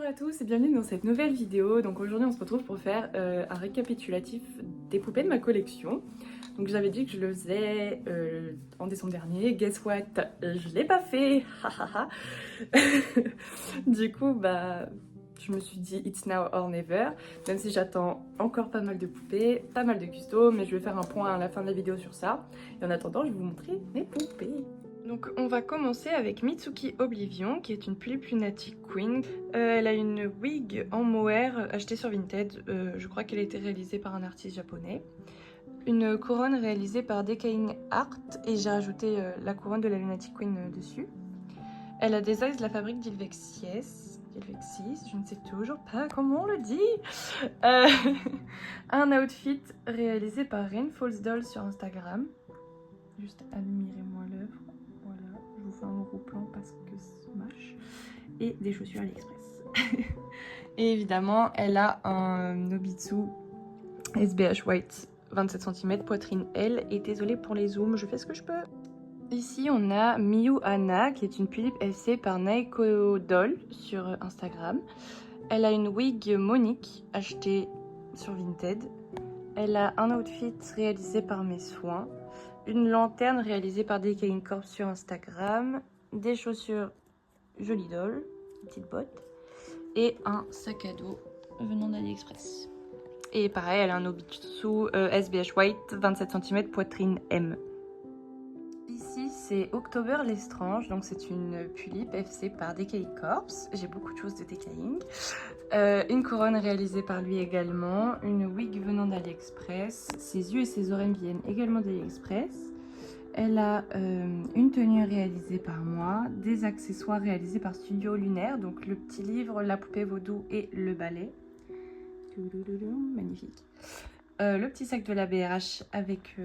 Bonjour à tous et bienvenue dans cette nouvelle vidéo. Donc aujourd'hui on se retrouve pour faire un récapitulatif des poupées de ma collection. Donc j'avais dit que je le faisais en décembre dernier. Guess what? Je l'ai pas fait. Du coup je me suis dit it's now or never. Même si j'attends encore pas mal de poupées, pas mal de custos, mais je vais faire un point à la fin de la vidéo sur ça. Et en attendant je vais vous montrer mes poupées. Donc on va commencer avec Mitsuki Oblivion, qui est une Pulippe Lunatic Queen. Elle a une wig en mohair achetée sur Vinted. Je crois qu'elle a été réalisée par un artiste japonais. Une couronne réalisée par Decaying Art, et j'ai rajouté la couronne de la Lunatic Queen dessus. Elle a des axes de la fabrique d'Ilvexis, je ne sais toujours pas comment on le dit. Un outfit réalisé par Rain Falls Doll sur Instagram. Juste admirez-moi l'œuvre. Voilà, je vous fais un gros plan parce que smash. Et des chaussures AliExpress. Et évidemment, elle a un Nobitsu SBH White 27 cm, poitrine L. Et désolée pour les zooms, je fais ce que je peux. Ici, on a Miyu Anna, qui est une Pulippe FC par Naiko Doll sur Instagram. Elle a une wig Monique achetée sur Vinted. Elle a un outfit réalisé par Mes Soins. Une lanterne réalisée par Decaying Corp sur Instagram, des chaussures Jolie Doll, une petite botte, et un sac à dos venant d'AliExpress. Et pareil, elle a un Nobitsu SBH White 27 cm, poitrine M. Ici, c'est October Lestrange, donc c'est une Pulippe FC par Decaying Corp. J'ai beaucoup de choses de Decaying. Une couronne réalisée par lui également, une wig venant d'AliExpress, ses yeux et ses oreilles viennent également d'AliExpress. Elle a une tenue réalisée par moi, des accessoires réalisés par Studio Lunaire, donc le petit livre, la poupée vaudou et le balai. Magnifique. Le petit sac de la BRH avec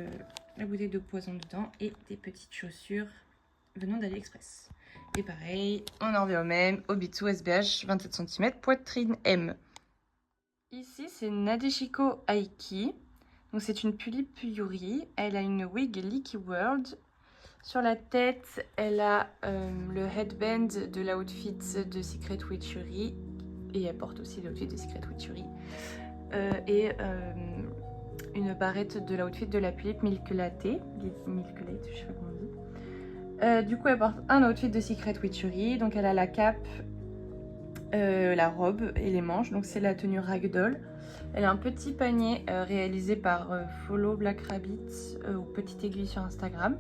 la bouteille de poison dedans et des petites chaussures venant d'AliExpress. Et pareil, on en revient au même, Obitsu SBH 27 cm, poitrine M. Ici, c'est Nadeshiko Aiki. Donc c'est une Pulippe Yuri. Elle a une wig Leaky World. Sur la tête, elle a le headband de l'outfit de Secret Witchery. Et elle porte aussi l'outfit de Secret Witchery. Et une barrette de l'outfit de la Pulippe Milk Latte. Milk Latte, je sais pas comment on dit. Du coup, elle porte un outfit de Secret Witchery. Donc, elle a la cape, la robe et les manches. Donc, c'est la tenue Ragdoll. Elle a un petit panier réalisé par Follow Black Rabbit ou Petite Aiguille sur Instagram.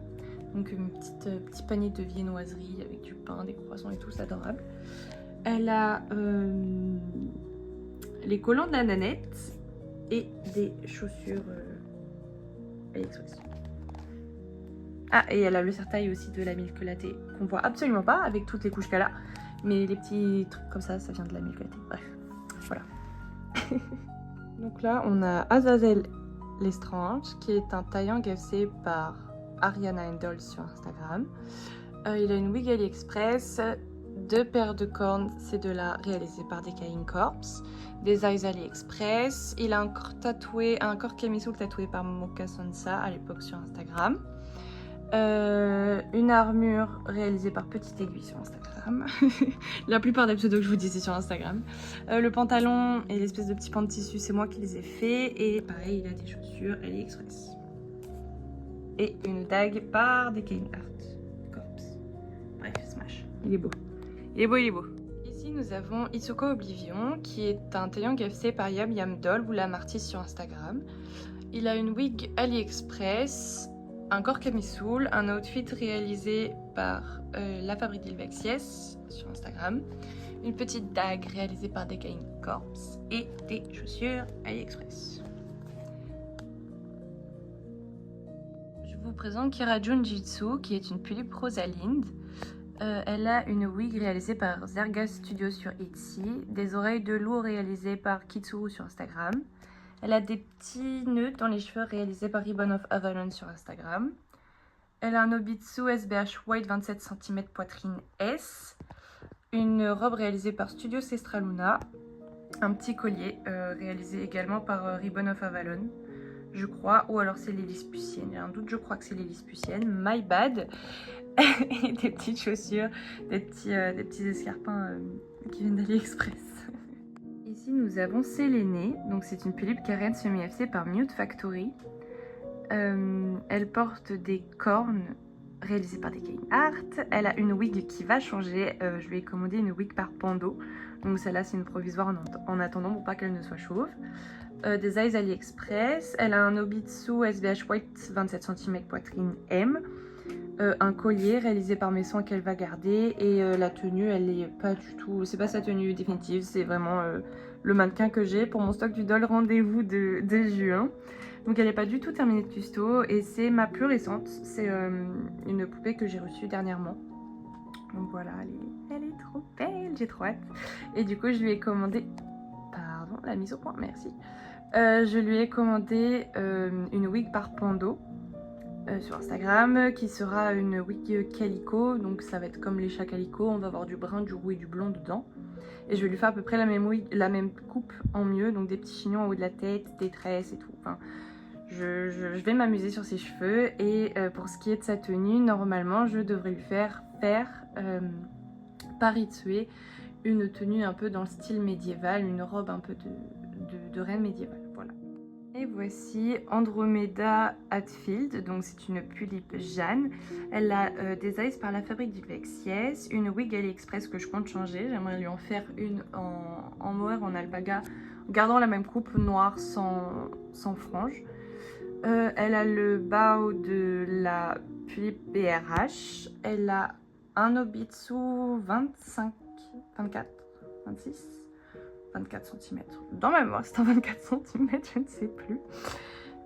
Donc, petit panier de viennoiserie avec du pain, des croissants et tout, c'est adorable. Elle a les collants de la nanette et des chaussures AliExpress. Ah, et elle a le serre-taille aussi de la Milk Latte qu'on voit absolument pas avec toutes les couches qu'elle a. Mais les petits trucs comme ça vient de la Milk Latte. Bref, voilà. Donc là, on a Azazel Lestrange, qui est un taillant FC par Ariana Doll sur Instagram. Il a une wig AliExpress, 2 paires de cornes, c'est de là réalisées par Decaying Corp, des eyes AliExpress. Il a un corps camisole tatoué par Momoka Sansa à l'époque sur Instagram. Une armure réalisée par Petite Aiguille sur Instagram. La plupart des pseudos que je vous dis c'est sur Instagram. Le pantalon et l'espèce de petit pan de tissu, c'est moi qui les ai faits. Et pareil, il a des chaussures AliExpress. Et une dague par Decaying Art Corps. Bref, smash. Il est beau. Il est beau, il est beau. Ici, nous avons Itsuko Oblivion, qui est un taillant FC par Yam Yam Doll ou la Martis sur Instagram. Il a une wig AliExpress, un corps camisole, un outfit réalisé par la fabrique d'Ilvexis sur Instagram, une petite dague réalisée par Decaying Corp et des chaussures AliExpress. Je vous présente Kira Junjitsu, qui est une Pulippe Rosalind. Elle a une wig réalisée par Zerga Studio sur Etsy, des oreilles de loup réalisées par Kitsuru sur Instagram. Elle a des petits nœuds dans les cheveux réalisés par Ribbon of Avalon sur Instagram. Elle a un Nobitsu SBH White 27 cm, poitrine S. Une robe réalisée par Studio Sestraluna. Un petit collier réalisé également par Ribbon of Avalon, je crois. Ou alors c'est l'Hélice-Pucienne. J'ai un doute, je crois que c'est l'Hélice-Pucienne. My bad. Et des petites chaussures, des petits escarpins qui viennent d'AliExpress. Ici nous avons Séléné, donc c'est une tulipe carène semi-FC par Mute Factory. Elle porte des cornes réalisées par Decaying Art. Elle a une wig qui va changer, je lui ai commandé une wig par Pando, donc celle-là c'est une provisoire en attendant pour pas qu'elle ne soit chauve. Des eyes AliExpress, elle a un Nobitsu SBH White 27 cm poitrine M. Un collier réalisé par mes soins qu'elle va garder et la tenue elle est pas du tout, c'est pas sa tenue définitive, c'est vraiment le mannequin que j'ai pour mon stock du doll rendez-vous de juin. Donc elle est pas du tout terminée de custo et c'est ma plus récente, c'est une poupée que j'ai reçue dernièrement. Donc voilà, elle est trop belle, j'ai trop hâte. Et du coup je lui ai commandé, pardon la mise au point, merci. Je lui ai commandé une wig par Pando. Sur Instagram qui sera une wig calico, donc ça va être comme les chats calico, on va avoir du brun, du roux et du blond dedans et je vais lui faire à peu près la même wig, la même coupe en mieux, donc des petits chignons en haut de la tête, des tresses et tout. Enfin, je vais m'amuser sur ses cheveux et pour ce qui est de sa tenue, normalement je devrais lui faire par Itsue une tenue un peu dans le style médiéval, une robe un peu de reine médiévale, voilà. Et voici Andromeda Hatfield, donc c'est une tulipe Jeanne. Elle a des eyes par la fabrique du Vexies, une wig AliExpress que je compte changer. J'aimerais lui en faire une en mohair, en alpaga, en gardant la même coupe noire sans frange. Elle a le bao de la tulipe BRH. Elle a un Nobitsu 25, 24, 26. 24 cm. Dans ma mémoire, c'est un 24 cm, je ne sais plus.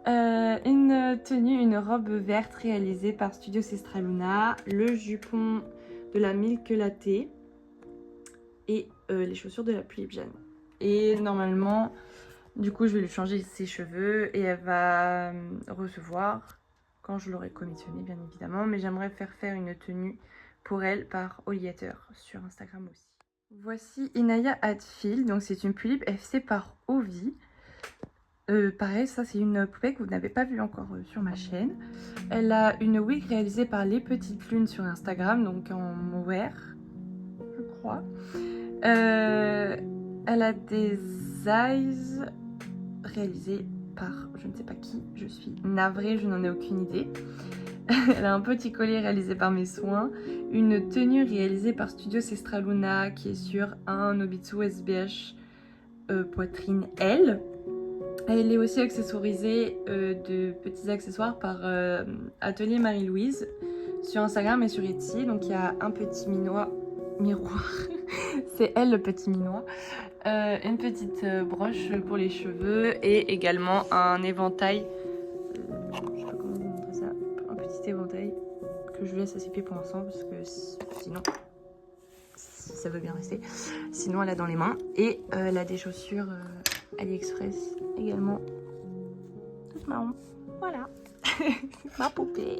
Une tenue, une robe verte réalisée par Studio Sestraluna, le jupon de la Milk Latte et les chaussures de la tulipe Jeanne. Et normalement, du coup, je vais lui changer ses cheveux et elle va recevoir, quand je l'aurai commissionné bien évidemment, mais j'aimerais faire une tenue pour elle par Oliateur sur Instagram aussi. Voici Inaya Hatfield, donc c'est une tulipe FC par Ovi. Pareil, ça c'est une poupée que vous n'avez pas vue encore sur ma chaîne. Elle a une wig réalisée par Les Petites Lunes sur Instagram, donc en mohair, je crois. Elle a des eyes réalisés par je ne sais pas qui, je suis navrée, je n'en ai aucune idée. Elle a un petit collier réalisé par mes soins, une tenue réalisée par Studio Sestraluna qui est sur un Nobitsu SBH poitrine L. Elle est aussi accessoirisée de petits accessoires par Atelier Marie-Louise sur Instagram et sur Etsy. Donc il y a un petit miroir, c'est elle le petit minois, une petite broche pour les cheveux et également un éventail. Éventail que je laisse à ses pieds pour l'instant parce que sinon si ça veut bien rester, sinon elle a dans les mains et elle a des chaussures AliExpress également toutes marron, voilà. Ma poupée.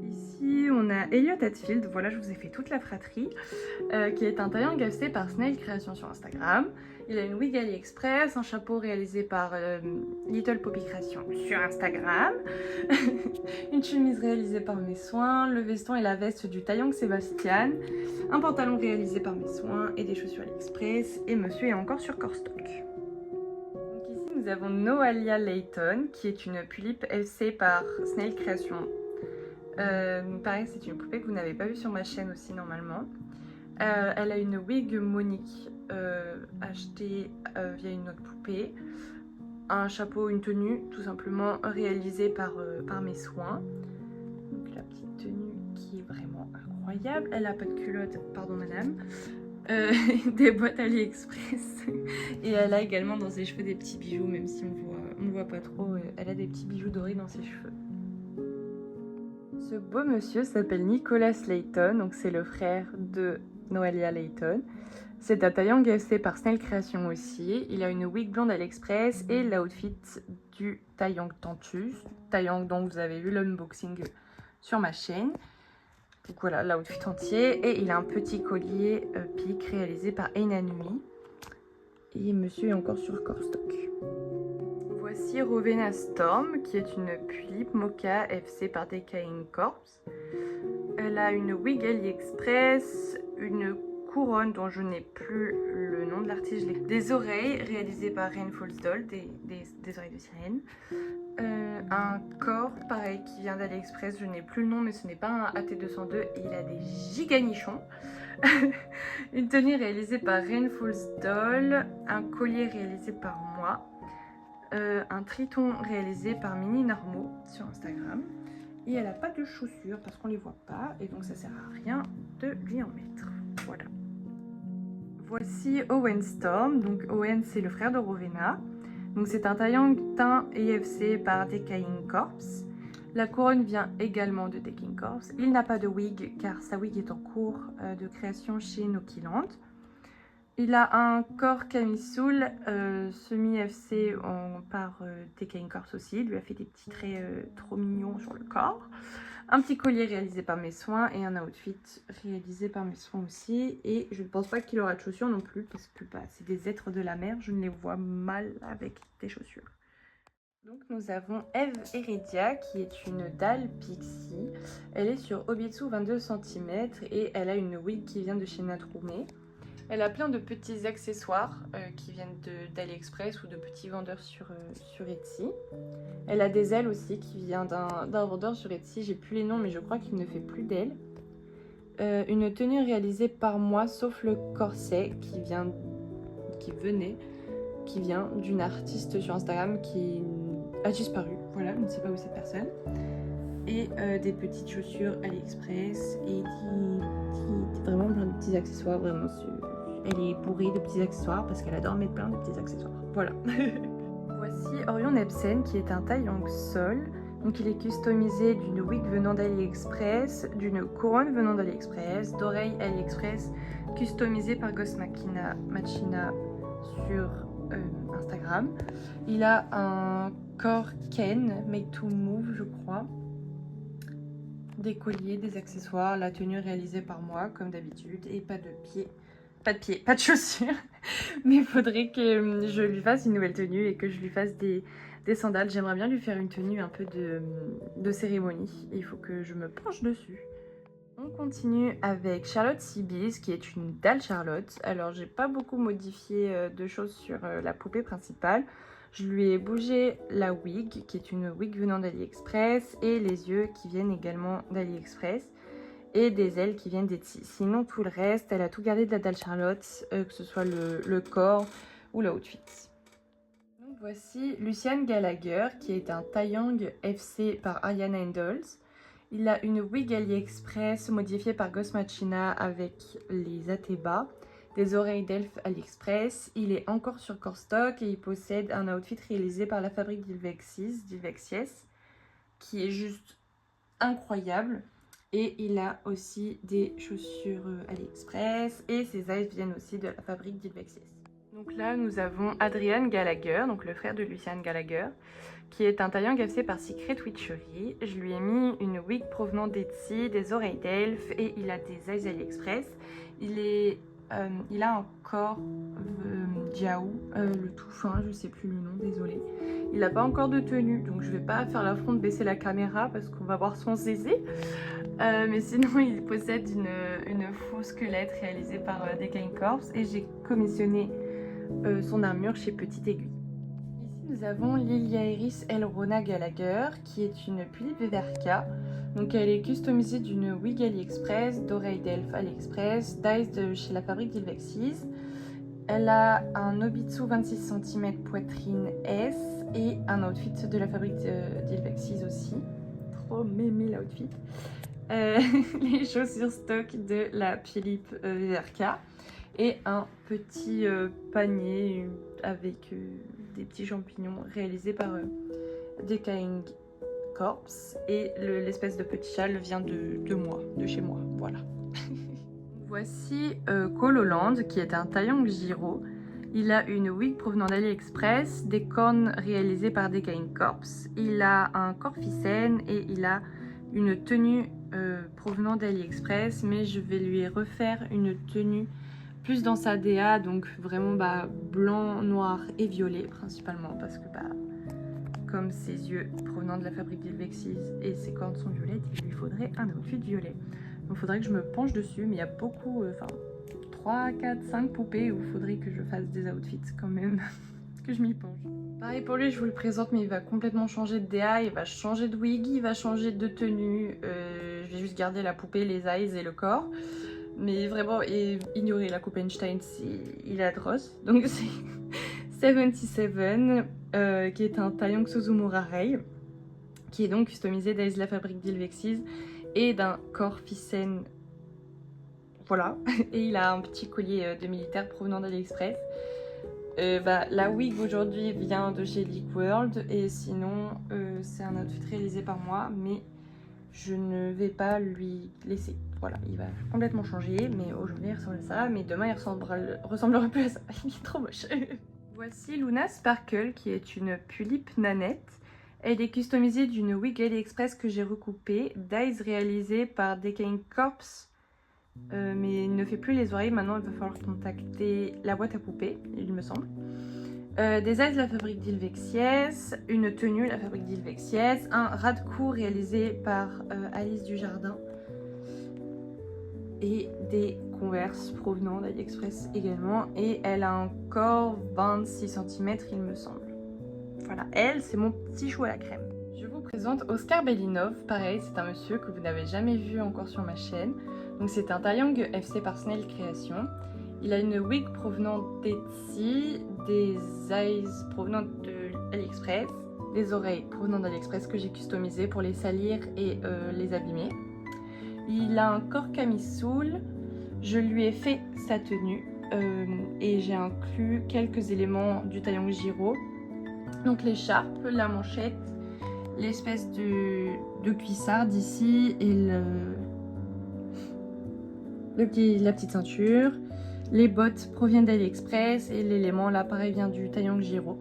Ici on a Elliot Hatfield, voilà, je vous ai fait toute la fratrie, qui est un taillant gafté par Snail Création sur Instagram. Il a une wig AliExpress, un chapeau réalisé par Little Poppy Création sur Instagram, une chemise réalisée par mes soins, le veston et la veste du taillant Sébastien, un pantalon réalisé par mes soins et des chaussures AliExpress, et monsieur est encore sur Corstock. Donc ici nous avons Noalia Layton, qui est une tulipe FC par Snail Création. Pareil, c'est une poupée que vous n'avez pas vue sur ma chaîne aussi normalement. Elle a une wig Monique achetée via une autre poupée, un chapeau, une tenue tout simplement réalisée par mes soins. Donc la petite tenue qui est vraiment incroyable. Elle a pas de culotte, pardon madame. Des boîtes AliExpress et elle a également dans ses cheveux des petits bijoux, même si on ne voit pas trop, elle a des petits bijoux dorés dans ses cheveux. Ce beau monsieur s'appelle Nicolas Layton, donc c'est le frère de Noalia Layton. C'est un taillant gafté par Snail Création aussi. Il a une wig blonde AliExpress et l'outfit du taillant Tantus, taillant dont vous avez vu l'unboxing sur ma chaîne. Donc voilà, l'outfit entier. Et il a un petit collier pique réalisé par Einanui. Et monsieur est encore sur Corstock. Voici Rowena Storm, qui est une tulipe mocha FC par Decaying Corpse. Elle a une wig AliExpress, une couronne dont je n'ai plus le nom de l'artiste, des oreilles réalisées par Rainfall's Doll, des oreilles de sirène. Un corps pareil qui vient d'AliExpress, je n'ai plus le nom mais ce n'est pas un AT202 et il a des giganichons. Une tenue réalisée par Rainfall's Doll, un collier réalisé par moi, un triton réalisé par Mini Narmo sur Instagram. Et elle n'a pas de chaussures parce qu'on les voit pas et donc ça sert à rien de lui en mettre. Voilà. Voici Owen Storm. Donc Owen c'est le frère de Rowena. Donc c'est un taillant teint EFC par Decaying Corpse. La couronne vient également de Decaying Corpse. Il n'a pas de wig car sa wig est en cours de création chez Nokiland. Il a un corps camisole semi-FC par Decaying Corpse aussi. Il lui a fait des petits traits trop mignons sur le corps. Un petit collier réalisé par mes soins et un outfit réalisé par mes soins aussi. Et je ne pense pas qu'il aura de chaussures non plus parce que c'est des êtres de la mer. Je ne les vois mal avec des chaussures. Donc nous avons Eve Heredia qui est une dalle pixie. Elle est sur Obitsu 22 cm et elle a une wig qui vient de chez Natrume. Elle a plein de petits accessoires qui viennent d'AliExpress ou de petits vendeurs sur Etsy. Elle a des ailes aussi qui viennent d'un vendeur sur Etsy. J'ai plus les noms mais je crois qu'il ne fait plus d'ailes. Une tenue réalisée par moi sauf le corset qui vient d'une artiste sur Instagram qui a disparu. Voilà, je ne sais pas où c'est cette personne. Et des petites chaussures AliExpress et vraiment plein de petits accessoires. Vraiment, elle est bourrée de petits accessoires parce qu'elle adore mettre plein de petits accessoires. Voilà. Voici Orion Epsen qui est un taillang sol. Donc il est customisé d'une wig venant d'AliExpress, d'une couronne venant d'AliExpress, d'oreilles AliExpress customisées par Ghost Machina sur Instagram. Il a un corps Ken, made to move je crois. Des colliers, des accessoires, la tenue réalisée par moi comme d'habitude et pas de chaussures. Mais il faudrait que je lui fasse une nouvelle tenue et que je lui fasse des sandales. J'aimerais bien lui faire une tenue un peu de cérémonie. Il faut que je me penche dessus. On continue avec Charlotte Seabees qui est une dalle Charlotte. Alors j'ai pas beaucoup modifié de choses sur la poupée principale. Je lui ai bougé la wig qui est une wig venant d'AliExpress et les yeux qui viennent également d'AliExpress et des ailes qui viennent d'Etsy. Sinon tout le reste, elle a tout gardé de la dalle Charlotte, que ce soit le corps ou l'outfit. Donc voici Lucian Gallagher qui est un taillang FC par Ariana Handles. Il a une wig AliExpress modifiée par Ghost Machina avec les atébas, des oreilles d'elfe AliExpress. Il est encore sur Core Stock et il possède un outfit réalisé par la fabrique d'Ilvexies, qui est juste incroyable. Et il a aussi des chaussures AliExpress et ses eyes viennent aussi de la fabrique d'Ilvexies. Donc là, nous avons Adrian Gallagher, donc le frère de Lucian Gallagher, qui est un taillant FC par Secret Witchery. Je lui ai mis une wig provenant d'Etsy, des oreilles d'elfe et il a des eyes AliExpress. Il a un corps Jiao, le tout fin, je sais plus le nom, désolé. Il n'a pas encore de tenue, donc je vais pas faire l'affront de baisser la caméra parce qu'on va voir son zézé. Mais sinon, il possède une faux squelette réalisée par Decaying Corpse et j'ai commissionné son armure chez Petite Aiguille. Ici, nous avons Lilia Iris Elrona Gallagher qui est une Pulippe Verka. Donc elle est customisée d'une wig AliExpress, d'oreilles d'elfe AliExpress, d'eyes de chez la fabrique d'Ilvexies. Elle a un Obitsu 26 cm poitrine S et un outfit de la fabrique d'Ilvexies aussi. Trop mémé l'outfit. Les chaussures stock de la Philippe Verka et un petit panier avec des petits champignons réalisés par Decaying Corpse et l'espèce de petit châle vient de moi, de chez moi, voilà. Voici Cole Holland qui est un taillang Giro. Il a une wig provenant d'AliExpress, des cornes réalisées par Decaying Corpse. Il a un corps ficène et il a une tenue provenant d'AliExpress, mais je vais lui refaire une tenue plus dans sa DA, donc vraiment blanc, noir et violet principalement parce que comme ses yeux provenant de la fabrique d'Ilvexies et ses cornes sont violettes, il lui faudrait un outfit violet. Donc il faudrait que je me penche dessus, mais il y a beaucoup, 3, 4, 5 poupées où il faudrait que je fasse des outfits quand même, que je m'y penche. Pareil pour lui, je vous le présente, mais il va complètement changer de DA, il va changer de wig, il va changer de tenue. Je vais juste garder la poupée, les eyes et le corps. Mais vraiment, et ignorer la coupe Einstein, il est atroce. Donc c'est 77, qui est un Taeyong Suzumura Rei, qui est donc customisé d'Ace la fabrique d'Ilvexiz et d'un corps Ficène. Voilà. Et il a un petit collier de militaire provenant d'AliExpress. La wig aujourd'hui vient de chez Leak World et sinon c'est un outfit réalisé par moi, mais je ne vais pas lui laisser. Voilà, il va complètement changer, mais aujourd'hui il ressemble à ça, mais demain il ressemblera plus à ça. Il est trop moche. Voici Luna Sparkle, qui est une Pulipe nanette. Elle est customisée d'une wig AliExpress que j'ai recoupée, dyes réalisée par Decaying Corpse, mais il ne fait plus les oreilles. Maintenant il va falloir contacter la boîte à poupées, il me semble. Des eyes de la fabrique d'Ilvexiez, une tenue la fabrique d'Ilvexiez, un ras de cou réalisé par Alice Dujardin et des Converse provenant d'AliExpress également, et elle a encore 26 cm il me semble. Voilà, elle c'est mon petit chou à la crème. Je vous présente Oscar Bellinov. Pareil, c'est un monsieur que vous n'avez jamais vu encore sur ma chaîne. Donc c'est un Taeyong FC par Snail Création. Il a une wig provenant d'Etsy, des eyes provenant de AliExpress, des oreilles provenant d'AliExpress que j'ai customisées pour les salir et les abîmer. Il a un corps camisole, je lui ai fait sa tenue et j'ai inclus quelques éléments du Taeyong Giro. Donc l'écharpe, la manchette, l'espèce de cuissard d'ici et la petite ceinture. Les bottes proviennent d'AliExpress et l'élément là pareil vient du Taeyong Giro.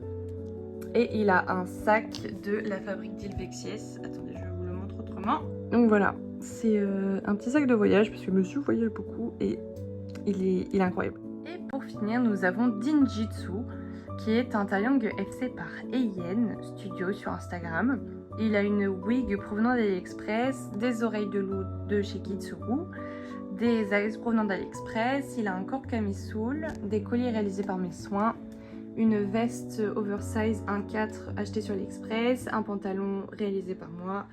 Et il a un sac de la fabrique d'Ilvexiez. Attendez, je vous le montre autrement. Donc voilà, c'est un petit sac de voyage parce que monsieur voyage beaucoup et il est incroyable. Et pour finir, nous avons Dinjitsu, qui est un Taeyong FC par Eien Studio sur Instagram. Il a une wig provenant d'AliExpress, des oreilles de loup de chez Kitsuru, des eyes provenant d'AliExpress, il a un corps camisole, des colliers réalisés par mes soins, une veste oversize 1/4 achetée sur AliExpress, un pantalon réalisé par moi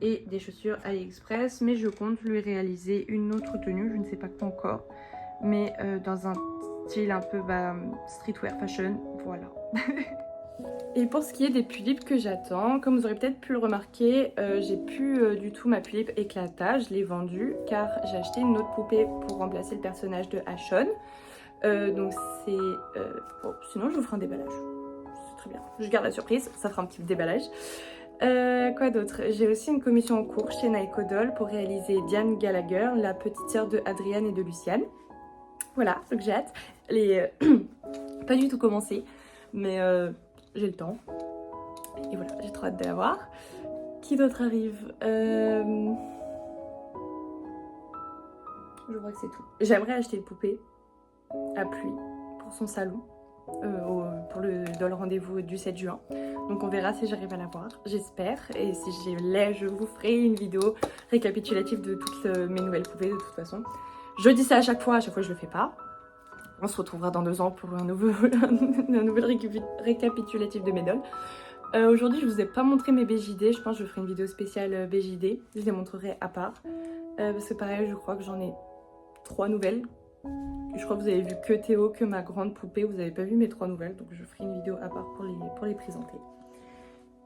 et des chaussures AliExpress. Mais je compte lui réaliser une autre tenue, je ne sais pas quoi encore, mais dans un style un peu streetwear fashion, voilà. Et pour ce qui est des pulipes que j'attends, comme vous aurez peut-être pu le remarquer, j'ai plus du tout ma pulipe éclata, je l'ai vendue car j'ai acheté une autre poupée pour remplacer le personnage de Ashon. Donc c'est... bon, sinon je vous ferai un déballage, c'est très bien. Je garde la surprise, ça fera un petit déballage. Quoi d'autre? J'ai aussi une commission en cours chez Naiko Doll pour réaliser Diane Gallagher, la petite sœur de Adrienne et de Luciane. Voilà, donc j'ai hâte. Elle est pas du tout commencée, mais j'ai le temps. Et voilà, j'ai trop hâte de la voir. Qui d'autre arrive? Je crois que c'est tout. J'aimerais acheter une poupée à pluie pour son salon, pour le doll rendez-vous du 7 juin. Donc on verra si j'arrive à la voir, j'espère. Et si je l'ai, je vous ferai une vidéo récapitulative de toutes mes nouvelles poupées de toute façon. Je dis ça à chaque fois je le fais pas. On se retrouvera dans 2 ans pour un nouvel récapitulatif de mes dolls. Aujourd'hui, je vous ai pas montré mes BJD. Je pense que je ferai une vidéo spéciale BJD. Je les montrerai à part. Parce que pareil, je crois que j'en ai 3 nouvelles. Je crois que vous avez vu que Théo, que ma grande poupée. Vous n'avez pas vu mes 3 nouvelles. Donc je ferai une vidéo à part pour les présenter.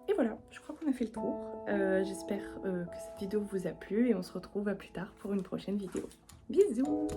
Et voilà, je crois qu'on a fait le tour. J'espère que cette vidéo vous a plu. Et on se retrouve à plus tard pour une prochaine vidéo. Bisous!